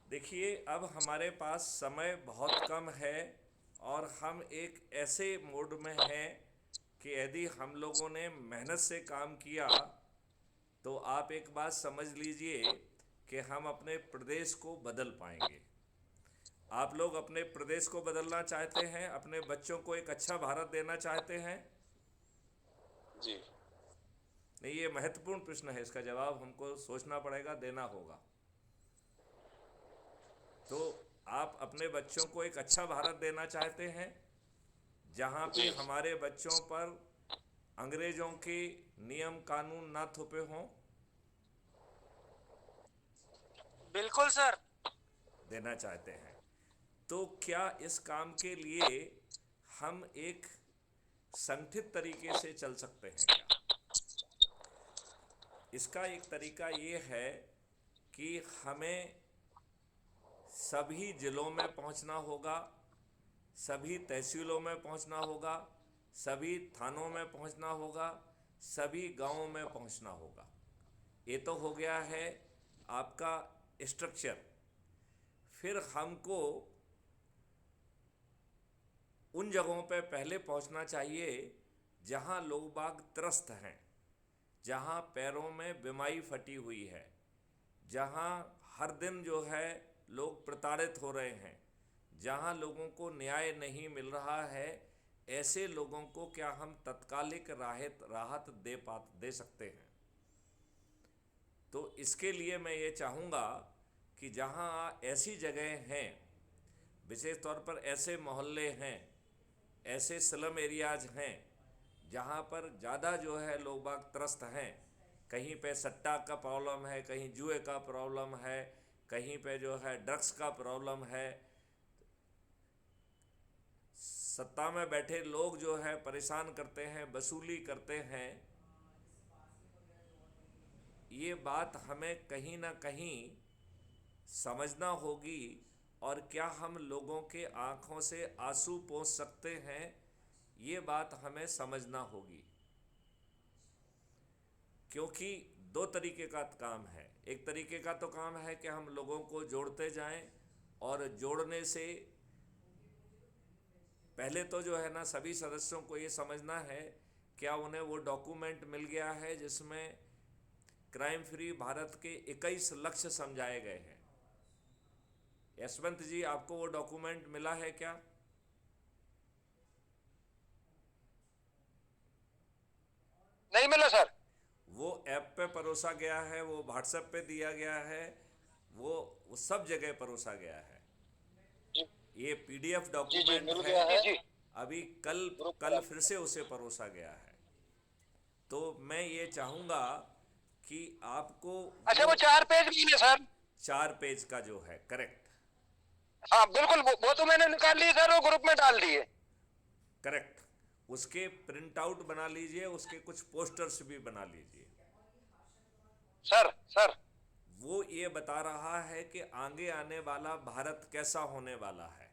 देखिए, अब हमारे पास समय बहुत कम है और हम एक ऐसे मोड में हैं कि यदि हम लोगों ने मेहनत से काम किया तो आप एक बात समझ लीजिए कि हम अपने प्रदेश को बदल पाएंगे। आप लोग अपने प्रदेश को बदलना चाहते हैं, अपने बच्चों को एक अच्छा भारत देना चाहते हैं। जी। नहीं, ये महत्वपूर्ण प्रश्न है, इसका जवाब हमको सोचना पड़ेगा, देना होगा। तो आप अपने बच्चों को एक अच्छा भारत देना चाहते हैं जहाँ पे जी। हमारे बच्चों पर अंग्रेजों के नियम कानून ना थोपे हों। बिल्कुल सर। देना चाहते हैं। तो क्या इस काम के लिए हम एक संगठित तरीके से चल सकते हैं क्या? इसका एक तरीका ये है कि हमें सभी जिलों में पहुंचना होगा, सभी तहसीलों में पहुंचना होगा, सभी थानों में पहुंचना होगा, सभी गांवों में पहुंचना होगा। ये तो हो गया है आपका स्ट्रक्चर। फिर हमको उन जगहों पे पहले पहुंचना चाहिए जहां लोग बाग त्रस्त हैं, जहां पैरों में बिमाई फटी हुई है, जहां हर दिन जो है लोग प्रताड़ित हो रहे हैं, जहां लोगों को न्याय नहीं मिल रहा है। ऐसे लोगों को क्या हम तत्कालिक राहत राहत दे सकते हैं? तो इसके लिए मैं ये चाहूँगा कि जहाँ ऐसी जगह हैं, विशेष तौर पर ऐसे मोहल्ले हैं, ऐसे स्लम एरियाज हैं जहाँ पर ज़्यादा जो है लोग बाग त्रस्त हैं, कहीं पे सट्टा का प्रॉब्लम है, कहीं जुए का प्रॉब्लम है, कहीं पे जो है ड्रग्स का प्रॉब्लम है। सत्ता में बैठे लोग जो है परेशान करते हैं, वसूली करते हैं। ये बात हमें कहीं ना कहीं समझना होगी। और क्या हम लोगों के आंखों से आंसू पोंछ सकते हैं, ये बात हमें समझना होगी। क्योंकि दो तरीके का काम है। एक तरीके का तो काम है कि हम लोगों को जोड़ते जाएं, और जोड़ने से पहले तो जो है ना सभी सदस्यों को ये समझना है क्या उन्हें वो डॉक्यूमेंट मिल गया है जिसमें क्राइम फ्री भारत के 21 लक्ष्य समझाए गए हैं। यशवंत जी, आपको वो डॉक्यूमेंट मिला है क्या? नहीं मिला सर। वो ऐप पे परोसा गया है, वो व्हाट्सएप पे दिया गया है, वो सब जगह परोसा गया है। जी। ये पीडीएफ जी जी डॉक्यूमेंट मिल है। गया है। जी जी। अभी कल ग्रुप पर कल डाल फिर दिया। से उसे परोसा गया है। तो मैं ये चाहूँगा कि आपको अच्छा, वो वो 4 पेज भी है सर। 4 पेज का जो है, करेक्ट। हाँ बिल्कुल, वो तो मैंने निकाल ली सर, वो ग्रुप में डाल दिए। करेक्ट। उसके प्रिंट आउट बना लीजिए, उसके कुछ पोस्टर्स भी बना लीजिए। Sir sir. वो ये बता रहा है कि आगे आने वाला भारत कैसा होने वाला है।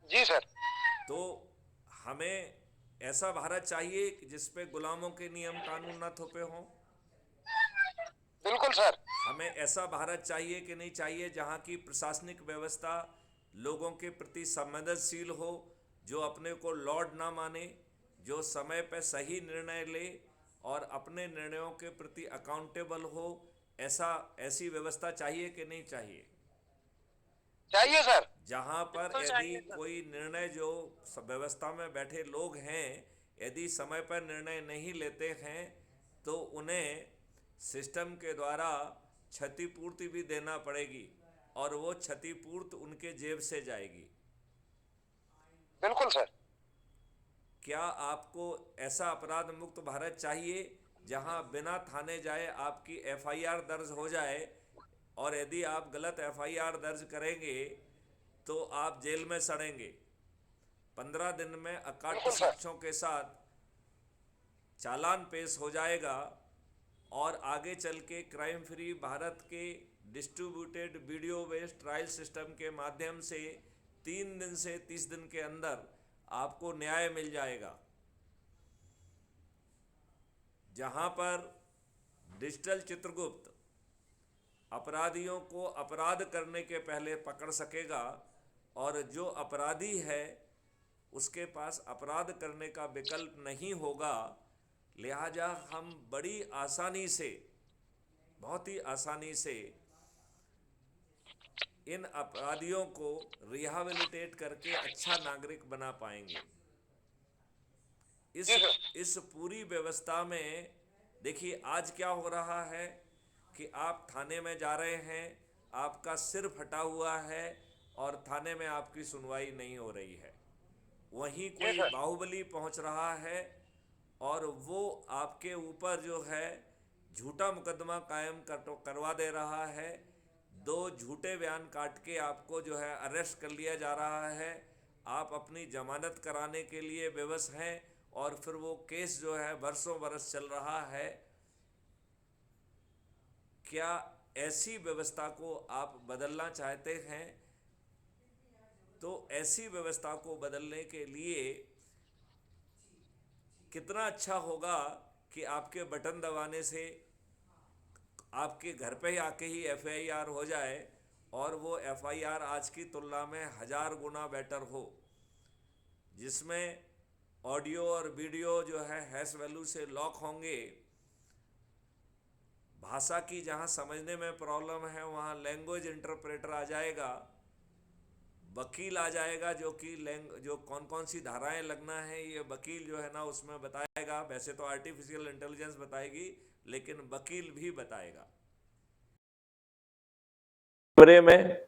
जी सर। तो हमें ऐसा भारत चाहिए कि जिस पे गुलामों के नियम कानून ना थोपे हों। बिल्कुल सर। हमें ऐसा भारत चाहिए कि नहीं चाहिए जहाँ की प्रशासनिक व्यवस्था लोगों के प्रति संवेदनशील हो, जो अपने को लॉर्ड ना माने, जो समय पर सही निर्णय ले और अपने निर्णयों के प्रति अकाउंटेबल हो। ऐसा ऐसी व्यवस्था चाहिए कि नहीं चाहिए? चाहिए सर। जहाँ पर बिल्कुल यदि चाहिए सर। कोई निर्णय, जो व्यवस्था में बैठे लोग हैं, यदि समय पर निर्णय नहीं लेते हैं तो उन्हें सिस्टम के द्वारा क्षतिपूर्ति भी देना पड़ेगी, और वो क्षतिपूर्ति उनके जेब से जाएगी। बिल्कुल सर। क्या आपको ऐसा अपराध मुक्त भारत चाहिए जहां बिना थाने जाए आपकी एफआईआर दर्ज हो जाए, और यदि आप गलत एफआईआर दर्ज करेंगे तो आप जेल में सड़ेंगे, 15 दिन में अकाट्य बिल्कुल सर। साक्ष्यों के साथ चालान पेश हो जाएगा, और आगे चल के क्राइम फ्री भारत के distributed video based trial system के माध्यम से 3 दिन से 30 दिन के अंदर आपको न्याय मिल जाएगा। जहां पर डिजिटल चित्रगुप्त अपराधियों को अपराध करने के पहले पकड़ सकेगा, और जो अपराधी है उसके पास अपराध करने का विकल्प नहीं होगा। लिहाजा हम बड़ी आसानी से, बहुत ही आसानी से इन अपराधियों को रिहैबिलिटेट करके अच्छा नागरिक बना पाएंगे। इस पूरी व्यवस्था में देखिए आज क्या हो रहा है कि आप थाने में जा रहे हैं, आपका सिर फटा हुआ है और थाने में आपकी सुनवाई नहीं हो रही है। वहीं कोई बाहुबली पहुंच रहा है और वो आपके ऊपर जो है झूठा मुकदमा कायम करवा दे रहा है। 2 झूठे बयान काट के आपको जो है अरेस्ट कर लिया जा रहा है। आप अपनी जमानत कराने के लिए विवश हैं और फिर वो केस जो है बरसों बरस चल रहा है। क्या ऐसी व्यवस्था को आप बदलना चाहते हैं? तो ऐसी व्यवस्था को बदलने के लिए कितना अच्छा होगा कि आपके बटन दबाने से आपके घर पे आके ही FIR हो जाए, और वो FIR आज की तुलना में 1000 गुना बेटर हो, जिसमें ऑडियो और वीडियो जो है हैश वैल्यू से लॉक होंगे। भाषा की जहाँ समझने में प्रॉब्लम है वहाँ लैंग्वेज इंटरप्रेटर आ जाएगा, वकील आ जाएगा जो कि जो कौन कौन सी धाराएं लगना है ये वकील जो है ना उसमें बताएगा। वैसे तो आर्टिफिशियल इंटेलिजेंस बताएगी, लेकिन वकील भी बताएगा। कैमरे में